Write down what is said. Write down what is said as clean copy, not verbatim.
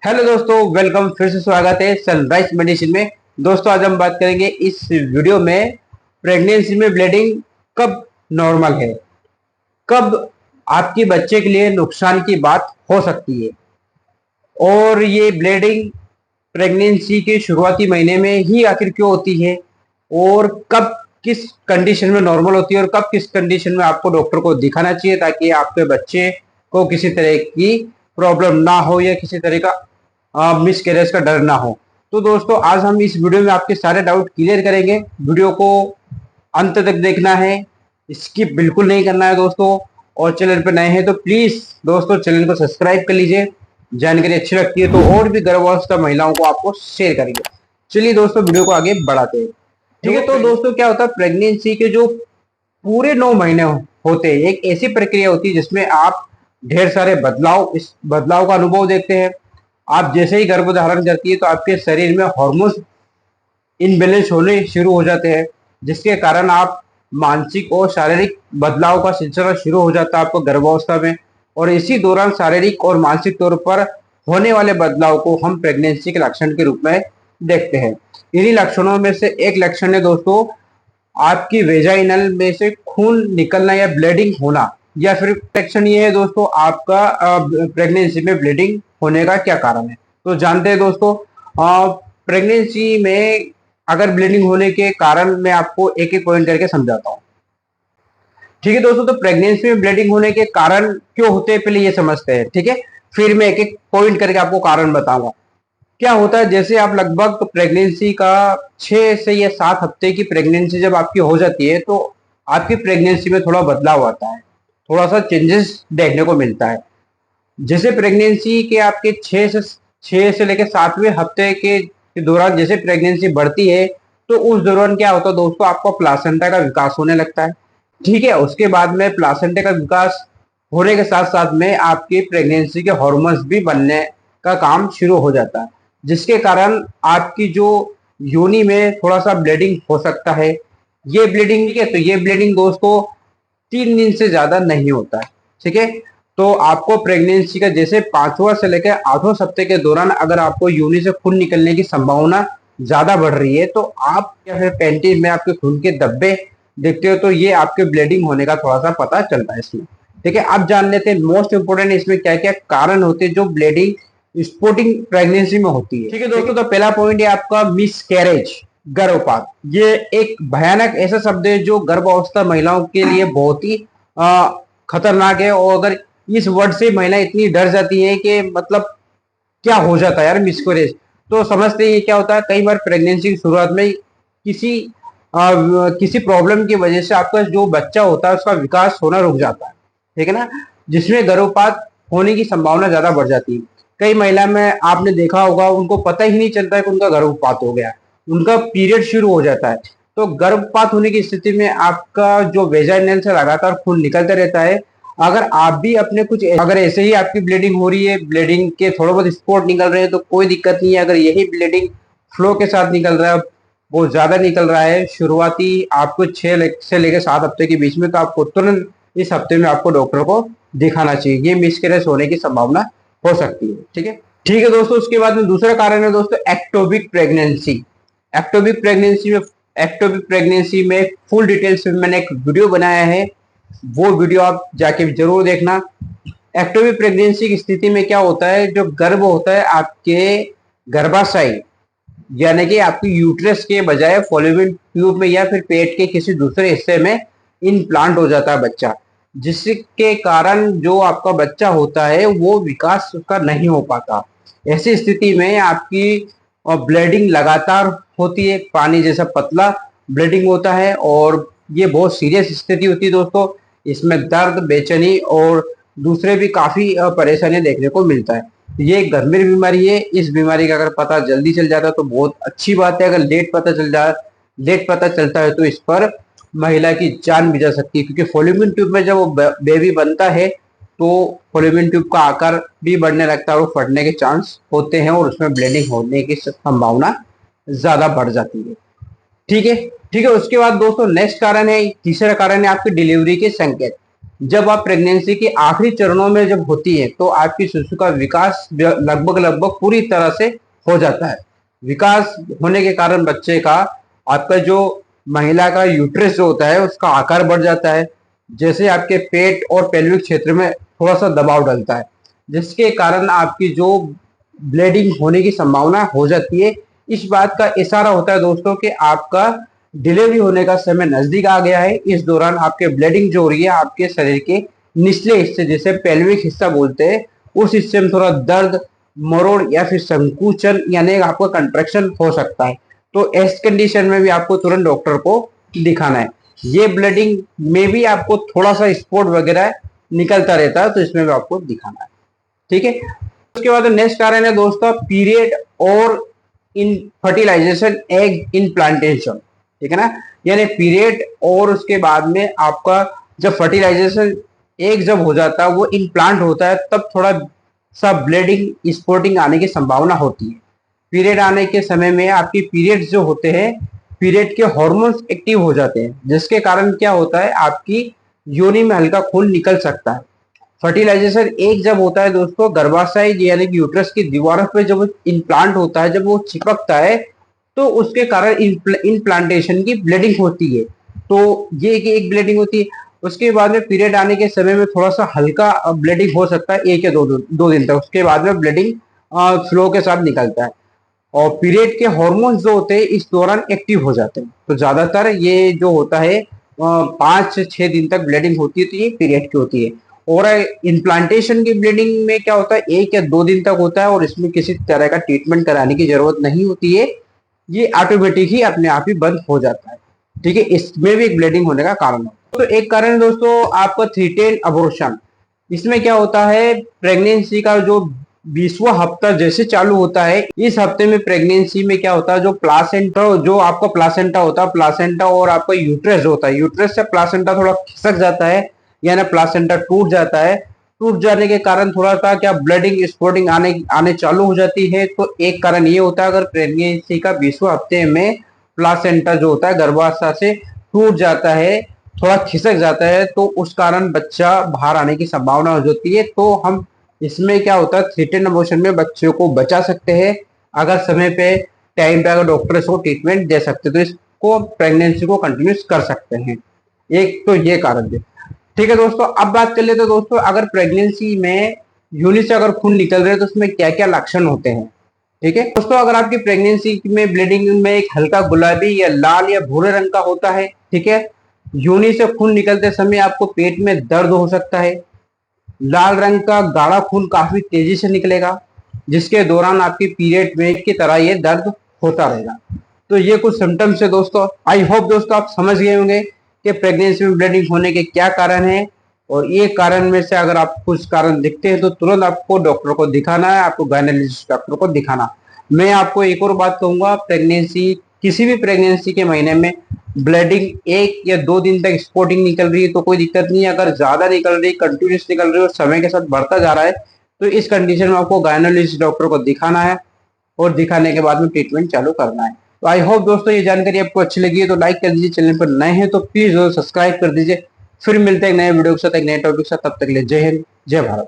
Hello दोस्तों, welcome. फिर से स्वागत है सनराइज मेडिसिन में। दोस्तों, आज हम बात करेंगे इस वीडियो में प्रेगनेंसी में ब्लीडिंग कब नॉर्मल है, कब आपके बच्चे के लिए नुकसान की बात हो सकती है, और ये ब्लीडिंग प्रेगनेंसी के शुरुआती महीने में ही आखिर क्यों होती है, और कब किस कंडीशन में नॉर्मल होती है और कब किस कंडीशन में आपको डॉक्टर को दिखाना चाहिए ताकि आपके बच्चे को किसी तरह की प्रॉब्लम ना हो या किसी तरह का मिस कैरेज का डर ना हो। तो दोस्तों, आज हम इस वीडियो में आपके सारे डाउट क्लियर करेंगे। वीडियो को अंत तक देखना है, स्किप बिल्कुल नहीं करना है दोस्तों। और चैनल पर नए हैं तो प्लीज दोस्तों चैनल को सब्सक्राइब कर लीजिए। जानकारी अच्छी लगती है तो और भी गर्भावस्था महिलाओं को आपको शेयर करेंगे। चलिए दोस्तों, वीडियो को आगे बढ़ाते हैं। ठीक है, तो दोस्तों क्या होता है, प्रेगनेंसी के जो पूरे 9 महीने होते हैं, एक ऐसी प्रक्रिया होती है जिसमें आप ढेर सारे बदलाव, इस बदलाव का अनुभव देखते हैं। आप जैसे ही गर्भ धारण करती है तो आपके शरीर में हार्मोन्स इनबैलेंस होने शुरू हो जाते हैं, जिसके कारण आप मानसिक और शारीरिक बदलाव का सिलसिला शुरू हो जाता है आपको गर्भावस्था में। और इसी दौरान शारीरिक और मानसिक तौर पर होने वाले बदलाव को हम प्रेगनेंसी के लक्षण के रूप में देखते हैं। इन्हीं लक्षणों में से एक लक्षण है दोस्तों, आपकी वेजाइनल में से खून निकलना या ब्लीडिंग होना। या फिर लक्षण ये है दोस्तों, आपका प्रेगनेंसी में ब्लीडिंग होने का क्या कारण है। तो जानते हैं दोस्तों, प्रेगनेंसी में अगर ब्लीडिंग होने के कारण मैं आपको एक एक पॉइंट करके समझाता हूँ। ठीक है दोस्तों, तो प्रेगनेंसी में ब्लीडिंग होने के कारण क्यों होते हैं पहले ये समझते हैं। ठीक है, फिर मैं एक एक पॉइंट करके आपको कारण बताऊंगा। क्या होता है, जैसे आप लगभग प्रेगनेंसी का 6 से या 7 हफ्ते की प्रेगनेंसी जब आपकी हो जाती है तो आपकी प्रेगनेंसी में थोड़ा बदलाव आता है, थोड़ा सा चेंजेस देखने को मिलता है। जैसे प्रेगनेंसी के आपके 6 से लेकर 7वें हफ्ते के दौरान जैसे प्रेगनेंसी बढ़ती है तो उस दौरान क्या होता है दोस्तों, आपका प्लासेंटा का विकास होने लगता है। ठीक है, उसके बाद में प्लासेंटा का विकास होने के साथ साथ में आपकी प्रेगनेंसी के हार्मोन्स भी बनने का काम शुरू हो जाता है, जिसके कारण आपकी जो योनि में थोड़ा सा ब्लीडिंग हो सकता है। ये ब्लीडिंग, ठीक है, तो ये ब्लीडिंग दोस्तों 3 दिन से ज्यादा नहीं होता है। ठीक है, तो आपको प्रेगनेंसी का जैसे 5वां से लेकर 8वें सप्ताह के दौरान अगर आपको यूनि से खून निकलने की संभावना ज्यादा बढ़ रही है तो आप या फिर पैंटी में आपके खून के धब्बे देखते हो तो ये आपके ब्लीडिंग होने का थोड़ा सा पता चलता है इसमें। ठीक है, अब जान लेते हैं मोस्ट इंपोर्टेंट इसमें क्या क्या कारण होते हैं जो ब्लीडिंग स्पॉटिंग प्रेगनेंसी में होती है। ठीक है दोस्तों, तो पहला पॉइंट है आपका मिस कैरेज, गर्भपात। ये एक भयानक ऐसा शब्द है जो गर्भावस्था महिलाओं के लिए बहुत ही खतरनाक है। और अगर इस वर्ड से महिला इतनी डर जाती है कि मतलब क्या हो जाता है यार मिसकैरेज, तो समझते हैं क्या होता है। कई बार प्रेगनेंसी की शुरुआत में किसी प्रॉब्लम की वजह से आपका जो बच्चा होता है उसका विकास होना रुक जाता है। ठीक है ना, जिसमें गर्भपात होने की संभावना ज्यादा बढ़ जाती है। कई महिला में आपने देखा होगा उनको पता ही नहीं चलता है कि उनका गर्भपात हो गया, उनका पीरियड शुरू हो जाता है। तो गर्भपात होने की स्थिति में आपका जो वेजाइनल से लगातार खून निकलता रहता है। अगर आप भी अपने कुछ, अगर ऐसे ही आपकी ब्लीडिंग हो रही है, ब्लीडिंग के थोड़े बहुत स्पॉट निकल रहे हैं तो कोई दिक्कत नहीं है। अगर यही ब्लीडिंग फ्लो के साथ निकल रहा है, बहुत ज्यादा निकल रहा है शुरुआती आपको 6 से लेकर 7 हफ्ते के बीच में, तो आपको तुरंत इस हफ्ते में आपको डॉक्टर को दिखाना चाहिए। ये मिसकैरेज होने की संभावना हो सकती है। ठीक है, ठीक है दोस्तों, उसके बाद में दूसरा कारण है दोस्तों एक्टोपिक प्रेगनेंसी। एक्टोपिक प्रेगनेंसी में, एक्टोपिक प्रेगनेंसी में फुल डिटेल्स में मैंने एक वीडियो बनाया है, वो वीडियो आप जाके जरूर देखना। एक्टोपिक प्रेगनेंसी की स्थिति में क्या होता है, जो गर्भ होता है आपके गर्भाशय यानी कि आपकी यूट्रस के बजाय फॉलोपियन ट्यूब में या फिर पेट के किसी दूसरे हिस्से में इम्प्लांट हो जाता है बच्चा, जिसके कारण जो आपका बच्चा होता है वो विकास उसका नहीं हो पाता। ऐसी स्थिति में आपकी ब्लीडिंग लगातार होती है, पानी जैसा पतला ब्लीडिंग होता है और ये बहुत सीरियस स्थिति होती है दोस्तों। इसमें दर्द, बेचैनी और दूसरे भी काफी परेशानियां देखने को मिलता है। ये एक गंभीर बीमारी है। इस बीमारी का अगर पता जल्दी चल जाता है तो बहुत अच्छी बात है। अगर लेट पता चलता है तो इस पर महिला की जान भी जा सकती है, क्योंकि फॉलोपियन ट्यूब में जब वो बेबी बनता है तो फॉलोपियन ट्यूब का आकार भी बढ़ने लगता है और फटने के चांस होते हैं और उसमें ब्लीडिंग होने की संभावना ज्यादा बढ़ जाती है। ठीक है, ठीक है, उसके बाद दोस्तों नेक्स्ट कारण है, तीसरा कारण है आपके डिलीवरी के संकेत। जब आप प्रेगनेंसी के आखिरी चरणों में जब होती है तो आपकी शिशु का विकास लगभग लगभग पूरी तरह से हो जाता है। विकास होने के कारण बच्चे का, आपका जो महिला का यूट्रस जो होता है उसका आकार बढ़ जाता है, जैसे आपके पेट और पेल्विक क्षेत्र में थोड़ा सा दबाव डलता है, जिसके कारण आपकी जो ब्लीडिंग होने की संभावना हो जाती है। इस बात का इशारा होता है दोस्तों कि आपका डिलीवरी होने का समय नजदीक आ गया है। इस दौरान आपके ब्लीडिंग जो हो रही है आपके शरीर के निचले हिस्से, जिसे पेल्विक हिस्सा बोलते हैं, उस हिस्से में थोड़ा दर्द, मरोड़ या फिर संकुचन यानी आपका कंट्रैक्शन हो सकता है। तो इस कंडीशन में भी आपको तुरंत डॉक्टर को दिखाना है। ये ब्लीडिंग में भी आपको थोड़ा सा स्पॉट वगैरह निकलता रहता है, तो इसमें भी आपको दिखाना है। ठीक है। उसके बाद नेक्स्ट कारण है दोस्तों पीरियड और इन फर्टिलाइजेशन एग इनप्लांटेशन। ठीक है ना, यानी पीरियड और उसके बाद में आपका जब फर्टिलाइजेशन एग जब हो जाता है, वो इम्प्लांट होता है, तब थोड़ा सा ब्लीडिंग स्पॉटिंग आने की संभावना होती है। पीरियड आने के समय में आपकी पीरियड्स जो होते हैं, पीरियड के हार्मोन्स एक्टिव हो जाते हैं, जिसके कारण क्या होता है आपकी योनि में हल्का खून निकल सकता है। फर्टिलाइजेशन एक जब होता है दोस्तों, गर्भाशय यानी कि यूट्रस की दीवारों पे जब इम्प्लांट होता है, जब वो चिपकता है, तो उसके कारण इम्प्लांटेशन की ब्लीडिंग होती है। तो ये कि एक ब्लीडिंग होती है। उसके बाद में पीरियड आने के समय में थोड़ा सा हल्का ब्लीडिंग हो सकता है, 1 या 2 दिन तक। उसके बाद में ब्लीडिंग फ्लो के साथ निकलता है। और पीरियड के हॉर्मोन्स जो होते हैं इस दौरान एक्टिव हो जाते हैं। तो ज्यादातर ये जो होता है 5 से 6 दिन तक ब्लीडिंग होती है, तो ये पीरियड की होती है। और इम्प्लांटेशन की ब्लीडिंग में क्या होता है, 1 या 2 दिन तक होता है और इसमें किसी तरह का ट्रीटमेंट कराने की जरूरत नहीं होती है। ये ऑटोमेटिक ही अपने आप ही बंद हो जाता है। ठीक है, इसमें भी एक ब्लीडिंग होने का कारण है। तो एक कारण है दोस्तों आपका 310 अबॉर्शन। इसमें क्या होता है, प्रेगनेंसी का जो 20वां हफ्ता जैसे चालू होता है, इस हफ्ते में प्रेगनेंसी में क्या होता है, जो प्लासेंटा, जो आपका प्लासेंटा होता है, प्लासेंटा और आपका यूट्रस होता है, यूट्रस से प्लासेंटा थोड़ा खिसक जाता है, यानी प्लासेंटा टूट जाता है। टूट जाने के कारण थोड़ा सा क्या ब्लीडिंग स्पॉटिंग आने आने चालू हो जाती है। तो एक कारण ये होता है, अगर प्रेगनेंसी का 20वां हफ्ते में प्लासेंटा जो होता है गर्भाशय से टूट जाता है, थोड़ा खिसक जाता है, तो उस कारण बच्चा बाहर आने की संभावना हो जाती है। तो हम इसमें क्या होता है, 310 अबॉर्शन में बच्चों को बचा सकते हैं अगर समय पे टाइम पे अगर डॉक्टर इसको ट्रीटमेंट दे सकते, तो इसको प्रेगनेंसी को कंटिन्यूस कर सकते हैं। एक तो ये कारण है। ठीक है दोस्तों, अब बात कर लेते हैं दोस्तों, अगर प्रेगनेंसी में यूनिट से अगर खून निकल रहे हैं तो उसमें क्या क्या लक्षण होते हैं। ठीक है दोस्तों, अगर आपकी प्रेगनेंसी में ब्लीडिंग में एक हल्का गुलाबी या लाल या भूरे रंग का होता है, ठीक है, यूनि से खून निकलते समय आपको पेट में दर्द हो सकता है, लाल रंग का गाढ़ा खून काफी तेजी से निकलेगा, जिसके दौरान आपकी पीरियड में की तरह ये दर्द होता रहेगा। तो ये कुछ सिम्टम्स है दोस्तों। आई होप दोस्तों आप समझ गए होंगे कि प्रेगनेंसी में ब्लीडिंग होने के क्या कारण है। और ये कारण में से अगर आप कुछ कारण दिखते हैं तो तुरंत आपको डॉक्टर को दिखाना है, आपको गायनेकोलॉजिस्ट डॉक्टर को दिखाना। मैं आपको एक और बात कहूंगा, प्रेगनेंसी, किसी भी प्रेगनेंसी के महीने में ब्लीडिंग 1 या 2 दिन तक स्पॉटिंग निकल रही है तो कोई दिक्कत नहीं है। अगर ज्यादा निकल रही, कंटिन्यूस निकल रही है और समय के साथ बढ़ता जा रहा है, तो इस कंडीशन में आपको गायनेकोलॉजिस्ट डॉक्टर को दिखाना है और दिखाने के बाद में ट्रीटमेंट चालू करना है। तो आई होप दोस्तों ये जानकारी आपको अच्छी लगी है तो लाइक कर दीजिए, चैनल पर नए हैं तो प्लीज सब्सक्राइब कर दीजिए। फिर मिलते हैं नए वीडियो के साथ, एक नए टॉपिक के साथ। तब तक के लिए जय हिंद, जय भारत।